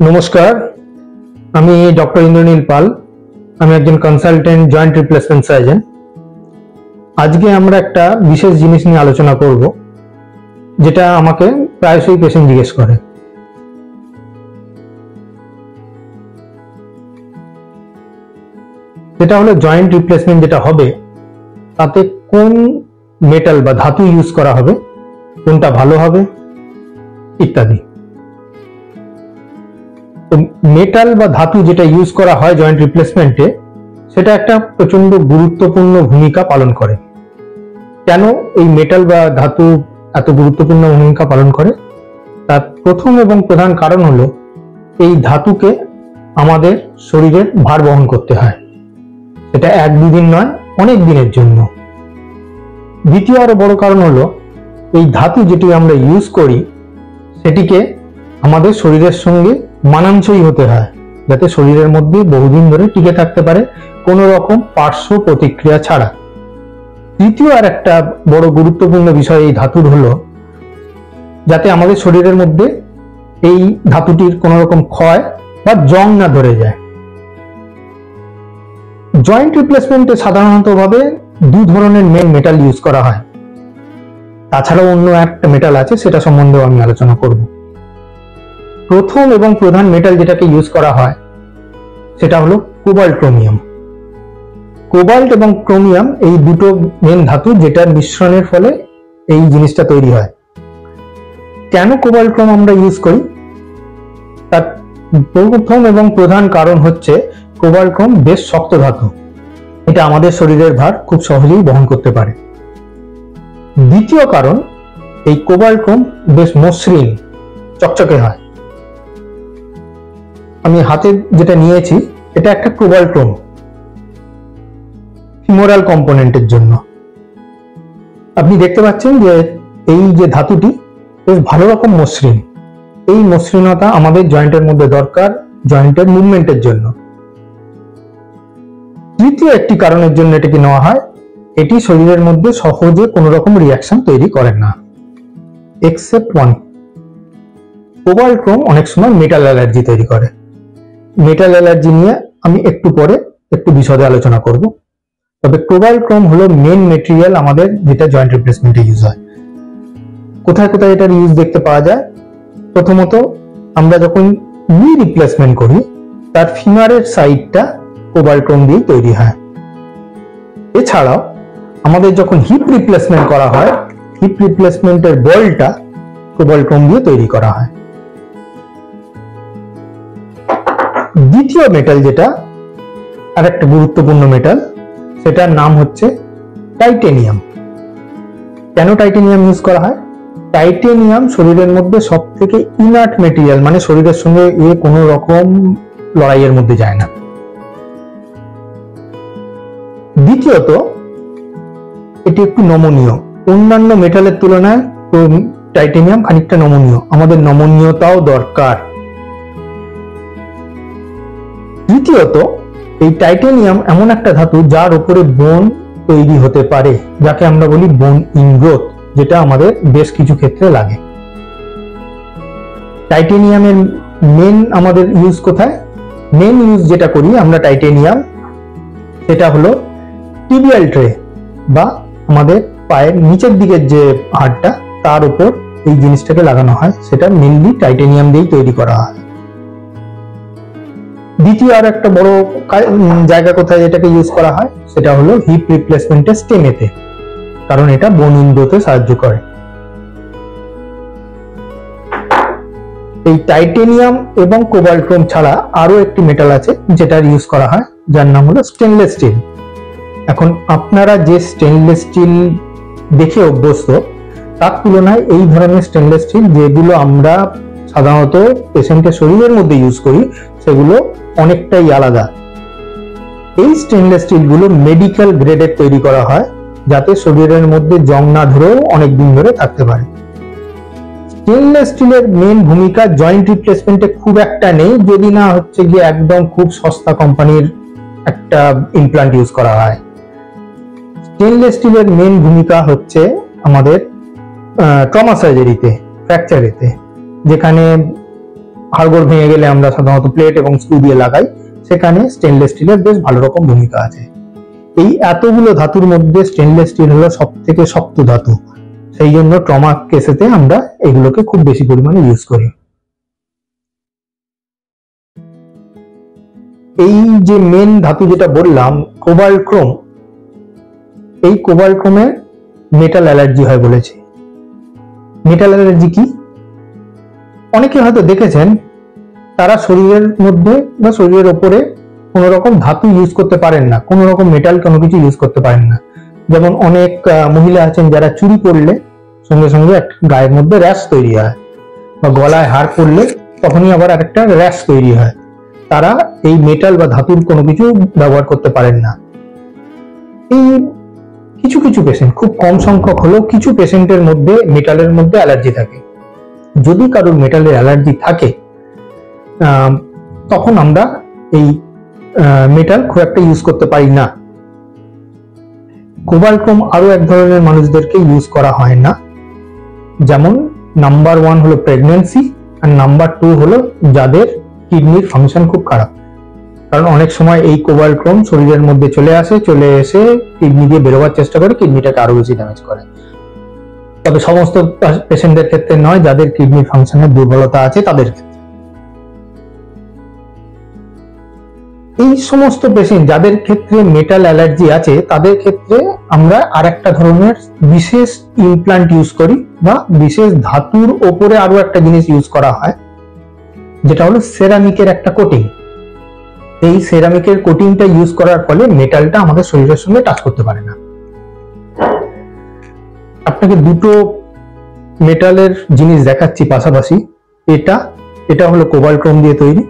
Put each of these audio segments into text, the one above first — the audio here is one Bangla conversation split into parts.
নমস্কার, আমি ডক্টর ইন্দ্রনীল পাল। আমি একজন কনসালটেন্ট জয়েন্ট রিপ্লেসমেন্ট সার্জন। আজকে আমরা একটা বিশেষ জিনিস নিয়ে আলোচনা করব, যেটা আমাকে প্রায়শই পেশেন্ট জিজ্ঞেস করে। যেটা হলো জয়েন্ট রিপ্লেসমেন্ট যেটা হবে, তাতে কোন মেটাল বা ধাতু ইউজ করা হবে, কোনটা ভালো হবে ইত্যাদি। মেটাল বা ধাতু যেটা ইউজ করা হয় জয়েন্ট রিপ্লেসমেন্টে, সেটা একটা প্রচন্ড গুরুত্বপূর্ণ ভূমিকা পালন করে। কেন এই মেটাল বা ধাতু এত গুরুত্বপূর্ণ ভূমিকা পালন করে, তার প্রথম এবং প্রধান কারণ হলো এই ধাতুকে আমাদের শরীরের ভার বহন করতে হয়। এটা এক দুদিন নয়, অনেক দিনের জন্য। দ্বিতীয় আরো বড় কারণ হলো এই ধাতু যেটি আমরা ইউজ করি, সেটিকে আমাদের শরীরের সঙ্গে মানানসই হতে হয়, যাতে শরীরের মধ্যে বহুদিন ধরে টিকে থাকতে পারে কোনো রকম পার্শ্ব প্রতিক্রিয়া ছাড়া। তৃতীয় আর একটা বড় গুরুত্বপূর্ণ বিষয় এই ধাতুর হলো, যাতে আমাদের শরীরের মধ্যে এই ধাতুটির কোনো রকম ক্ষয় বা জং না ধরে যায়। জয়েন্ট রিপ্লেসমেন্টে সাধারণত ভাবে দু ধরনের মেন মেটাল ইউজ করা হয়। তাছাড়াও অন্য একটা মেটাল আছে, সেটা সম্বন্ধেও আমি আলোচনা করব। প্রথম এবং প্রধান মেটাল যেটাকে ইউজ করা হয় সেটা হলো কোবাল্ট ক্রোমিয়াম। কোবাল্ট এবং ক্রোমিয়াম এই দুটো মেন ধাতু, যেটার মিশ্রণের ফলে এই জিনিসটা তৈরি হয়। কেন কোবাল্ট ক্রোম আমরা ইউজ করি, তার প্রথম এবং প্রধান কারণ হচ্ছে কোবাল্ট ক্রোম বেশ শক্ত ধাতু, এটা আমাদের শরীরের ভার খুব সহজেই বহন করতে পারে। দ্বিতীয় কারণ, এই কোবাল্ট ক্রোম বেশ মসৃণ, চকচকে হয়। আমি হাতে যেটা নিয়েছি, এটা একটা কোবাল্ট ক্রোম ফিমোরাল কম্পোনেন্টের জন্য। আপনি দেখতে পাচ্ছেন যে এই যে ধাতুটি বেশ ভালো রকম মসৃণ। এই মসৃণতা আমাদের জয়েন্টের মধ্যে দরকার, জয়েন্টের মুভমেন্টের জন্য। তৃতীয় একটি কারণের জন্য এটাকে নেওয়া হয়, এটি শরীরের মধ্যে সহজে কোনো রকম রিয়াকশন তৈরি করে না, এক্সেপ্ট ওয়ান। কোবাল্ট ক্রোম অনেক সময় মেটাল অ্যালার্জি তৈরি করে। মেটাল অ্যালার্জি নিয়ে আমি একটু পরে একটু বিশদে আলোচনা করব। তবে কোবাল্ট ক্রোম হলো মেন মেটেরিয়াল আমাদের, যেটা জয়েন্ট রিপ্লেসমেন্টে ইউজ হয়। কোথায় কোথায় এটার ইউজ দেখতে পাওয়া যায়? প্রথমত, আমরা যখন নি রিপ্লেসমেন্ট করি, তার ফিমারের সাইডটা কোবাল্ট ক্রোম দিয়ে তৈরি হয়। এছাড়াও আমাদের যখন হিপ রিপ্লেসমেন্ট করা হয়, হিপ রিপ্লেসমেন্টের বলটা কোবাল্ট ক্রোম দিয়ে তৈরি করা হয়। দ্বিতীয় মেটাল যেটা আর একটা গুরুত্বপূর্ণ মেটাল, সেটার নাম হচ্ছে টাইটেনিয়াম। কেন টাইটেনিয়াম ইউজ করা হয়? টাইটেনিয়াম শরীরের মধ্যে সব থেকে ইনার্ট মেটেরিয়াল, মানে শরীরের সঙ্গে কোনো রকম লড়াইয়ের মধ্যে যায় না। দ্বিতীয়ত, এটি একটু নমনীয়। অন্যান্য মেটালের তুলনায় টাইটেনিয়াম খানিকটা নমনীয়, আমাদের নমনীয়তাও দরকার। তৃতীয়ত, এই টাইটেনিয়াম এমন একটা ধাতু যার উপরে বোন তৈরি হতে পারে, যাকে আমরা বলি বোন ইনগ্রোথ, যেটা আমাদের বেশ কিছু ক্ষেত্রে লাগে। টাইটেনিয়ামের মেন আমাদের ইউজ কোথায়? মেন ইউজ যেটা করি আমরা টাইটেনিয়াম, সেটা হলো টিবিয়াল ট্রে, বা আমাদের পায়ের নিচের দিকের যে হাড়টা, তার উপর এই জিনিসটাকে লাগানো হয়। সেটা মেনলি টাইটেনিয়াম দিয়েই তৈরি করা হয়। দ্বিতীয় আর একটা বড় জায়গা কোথায় এটাকে ইউজ করা হয়, সেটা হলো হিপ রিপ্লেসমেন্টের স্টেমেতে, কারণ এটা বোন ইনগ্রোথে সাহায্য করে। এই টাইটেনিয়াম এবং কোবাল্ট ক্রোম ছাড়া আরো একটি মেটাল আছে যেটার ইউজ করা হয়, যার নাম হলো স্টেনলেস স্টিল। এখন আপনারা যে স্টেনলেস স্টিল দেখে অভ্যস্ত, তার তুলনায় এই ধরনের স্টেনলেস স্টিল যেগুলো আমরা সাধারণত পেশেন্টের শরীরের মধ্যে ইউজ করি, সেগুলো অনেকটাই আলাদা। এই স্টেনলেস স্টিল গুলো মেডিকেল গ্রেডের তৈরি করা হয়, যাতে শরীরের মধ্যে জং না ধরেও অনেক দিন ধরে থাকতে পারে। স্টেনলেস স্টিলের মেন ভূমিকা জয়েন্ট রিপ্লেসমেন্টে খুব একটা নেই, যদি না হচ্ছে গিয়ে একদম খুব সস্তা কোম্পানির একটা ইমপ্লান্ট ইউজ করা হয়। স্টেনলেস স্টিলের মেন ভূমিকা হচ্ছে আমাদের ট্রমা সার্জারিতে, ফ্র্যাকচারেতে, যেখানে হাড়গোড় ভেঙে গেলে আমরা সাধারণত প্লেট এবং স্ক্রু দিয়ে লাগাই, সেখানে স্টেনলেস স্টিলের বেশ ভালো রকম ভূমিকা আছে। এই এতগুলো ধাতুর মধ্যে স্টেনলেস স্টিল হলো সব থেকে শক্ত ধাতু, সেই জন্য ট্রমা কেসেতে আমরা এগুলোকে খুব বেশি পরিমাণে ইউজ করি। এই যে মেন ধাতু যেটা বললাম কোবাল্ট ক্রোম, এই কোবাল্ট ক্রোমে মেটাল অ্যালার্জি হয় বলেছে। মেটাল অ্যালার্জি কি? অনেকে হয়তো দেখেছেন তারা শরীরের মধ্যে বা শরীরের ওপরে কোন রকম ধাতু ইউজ করতে পারেন না, কোন রকম মেটাল কোনো কিছু ইউজ করতে পারেন না। যেমন অনেক মহিলা আছেন যারা চুড়ি পরলে সঙ্গে সঙ্গে গায়ের মধ্যে র্যাশ তৈরি হয়, বা গলায় হার পরলে তখনই আবার আরেকটা র্যাশ তৈরি হয়। তারা এই মেটাল বা ধাতুর কোনো কিছু ব্যবহার করতে পারেন না। এই কিছু কিছু পেশেন্ট, খুব কম সংখ্যক হলেও কিছু পেশেন্টের মধ্যে মেটালের মধ্যে অ্যালার্জি থাকে। যদি কারোর মেটালের অ্যালার্জি থাকে তখন আমরা এই মেটাল খুব একটা ইউজ করতে পারি না। কোবাল্ট ক্রোম আরো এক ধরনের মানুষদেরকে ইউজ করা হয় না, যেমন নাম্বার 1 হলো প্রেগন্যান্সি, আর নাম্বার 2 হলো যাদের কিডনির ফাংশন খুব খারাপ। কারণ অনেক সময় এই কোবাল্ট ক্রোম শরীরের মধ্যে চলে এসে কিডনি দিয়ে বেরোবার চেষ্টা করে, কিডনিটাকে আরো বেশি ড্যামেজ করে। তবে সমস্ত পেশেন্টদের ক্ষেত্রে নয়, যাদের কিডনির ফাংশনের দুর্বলতা আছে তাদের ক্ষেত্রে। এই সমস্ত পেশেন্ট যাদের ক্ষেত্রে মেটাল অ্যালার্জি আছে তাদের ক্ষেত্রে আমরা আরেকটা ধরনের বিশেষ ইমপ্লান্ট ইউজ করি, বা বিশেষ ধাতুর ওপরে আরো একটা জিনিস ইউজ করা হয়, যেটা হলো সেরামিকের একটা কোটিং। এই সেরামিকের কোটিংটা ইউজ করার ফলে মেটালটা আমাদের শরীরের সঙ্গে টাচ করতে পারে না। আপনাকে দুটো মেটালের জিনিস দেখাচ্ছি পাশাপাশি। এটা হলো কোবাল্ট ক্রোম দিয়ে তৈরি,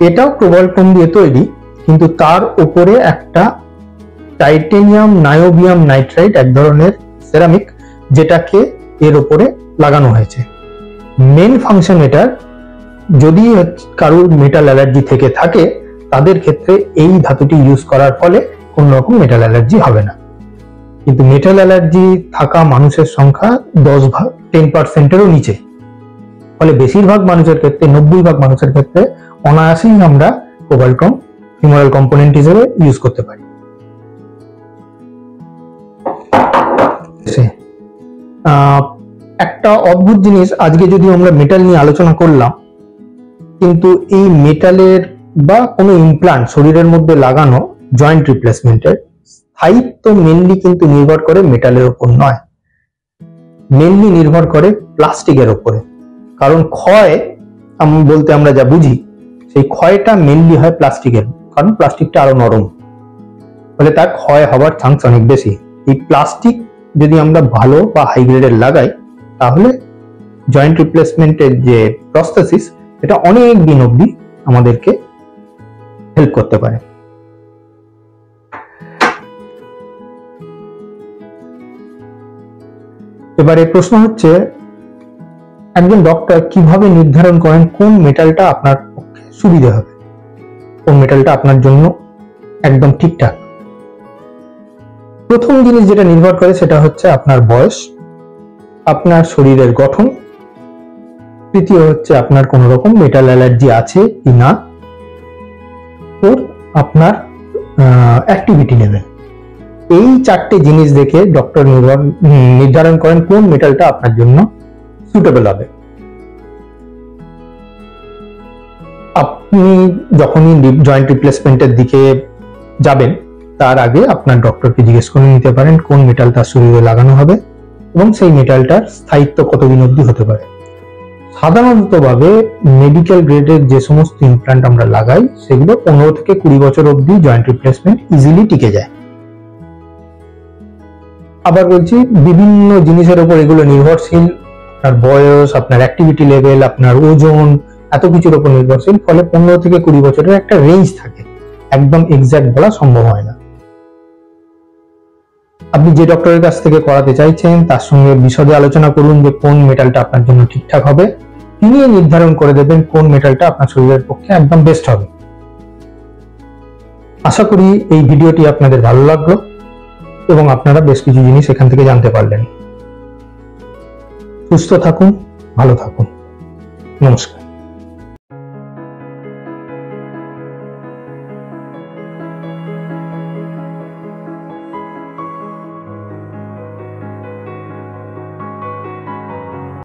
এটাও কোবাল্ট ক্রোম দিয়ে তৈরি, কিন্তু তার উপরে একটা টাইটেনিয়াম নায়োবিয়াম নাইট্রাইট, এক ধরনের সেরামিক, যেটাকে এর উপরে লাগানো হয়েছে। মেন ফাংশন এটার, যদি কারোর মেটাল অ্যালার্জি থেকে থাকে তাদের ক্ষেত্রে এই ধাতুটি ইউজ করার ফলে কোনো রকম মেটাল অ্যালার্জি হবে না। কিন্তু মেটাল অ্যালার্জি থাকা মানুষের সংখ্যা 10%-এরও নিচে, ফলে বেশিরভাগ মানুষের ক্ষেত্রে 90% মানুষের ক্ষেত্রে অনায়াসেই আমরা কোবাল্ট ক্রোম হিউমারাল কম্পোনেন্ট হিসেবে ইউজ করতে পারি। একটা অদ্ভুত জিনিস, আজকে যদি আমরা মেটাল নিয়ে আলোচনা করলাম, কিন্তু এই মেটালের বা কোনো ইমপ্লান্ট শরীরের মধ্যে লাগানো জয়েন্ট রিপ্লেসমেন্টের স্থায়িত্ব মেনলি কিন্তু নির্ভর করে মেটালের উপর নয়, মেনলি নির্ভর করে প্লাস্টিকের উপরে। কারণ ক্ষয় বলতে আমরা যা বুঝি, সেই ক্ষয়টা মেনলি হয় প্লাস্টিকের, কারণ প্লাস্টিকটা আরো নরম, ফলে তার ক্ষয় হওয়ার চান্স অনেক বেশি। এই প্লাস্টিক যদি আমরা ভালো বা হাই গ্রেডের লাগাই, তাহলে জয়েন্ট রিপ্লেসমেন্টের যে প্রসেসিস, এটা অনেক দিন অবধি আমাদেরকে হেল্প করতে পারে। এবারে প্রশ্ন হচ্ছে, একজন ডক্টর কিভাবে নির্ধারণ করেন কোন মেটালটা আপনার পক্ষে সুবিধা হবে, কোন মেটালটা আপনার জন্য একদম ঠিকঠাক? প্রথম জিনিস যেটা নির্ভর করে সেটা হচ্ছে আপনার বয়স, আপনার শরীরের গঠন, তৃতীয় হচ্ছে আপনার কোন রকম মেটাল অ্যালার্জি আছে কি না, আপনার অ্যাক্টিভিটি লেভেল। এই চারটে জিনিস দেখে ডক্টর নির্ধারণ করেন কোন মেটালটা আপনার জন্য সুটেবল হবে। আপনি যখনই জয়েন্ট রিপ্লেসমেন্টের দিকে যাবেন, তার আগে আপনার ডক্টরকে জিজ্ঞেস করে নিতে পারেন কোন মেটাল তার শরীরে লাগানো হবে এবং সেই মেটালটার স্থায়িত্ব কতদিন অবধি হতে পারে। সাধারণত ভাবে মেডিকেল গ্রেডের যে সমস্ত ইমপ্লান্ট আমরা লাগাই, সেগুলো 15 থেকে 20 বছর অবধি জয়েন্ট রিপ্লেসমেন্ট ইজিলি টিকে যায়। আবার বলছি, বিভিন্ন জিনিসের উপর এগুলো নির্ভরশীল, আপনার বয়স, আপনার অ্যাক্টিভিটি লেভেল, আপনার ওজন, এত কিছুর উপর নির্ভরশীল। ফলে 15 থেকে 20 বছরের একটা রেঞ্জ থাকে, একদম এক্সাক্ট বলা সম্ভব হয় না। আপনি যে ডক্টরের কাছ থেকে করাতে চাইছেন তার সঙ্গে বিশদে আলোচনা করুন যে কোন মেটালটা আপনার জন্য ঠিকঠাক হবে, তিনি নির্ধারণ করে দেবেন কোন মেটালটা আপনার শরীরের পক্ষে একদম বেস্ট হবে। আশা করি এই ভিডিওটি আপনাদের ভালো লাগলো এবং আপনারা বেশ কিছু জিনিস এখান থেকে জানতে পারলেন। সুস্থ থাকুন, ভালো থাকুন, নমস্কার।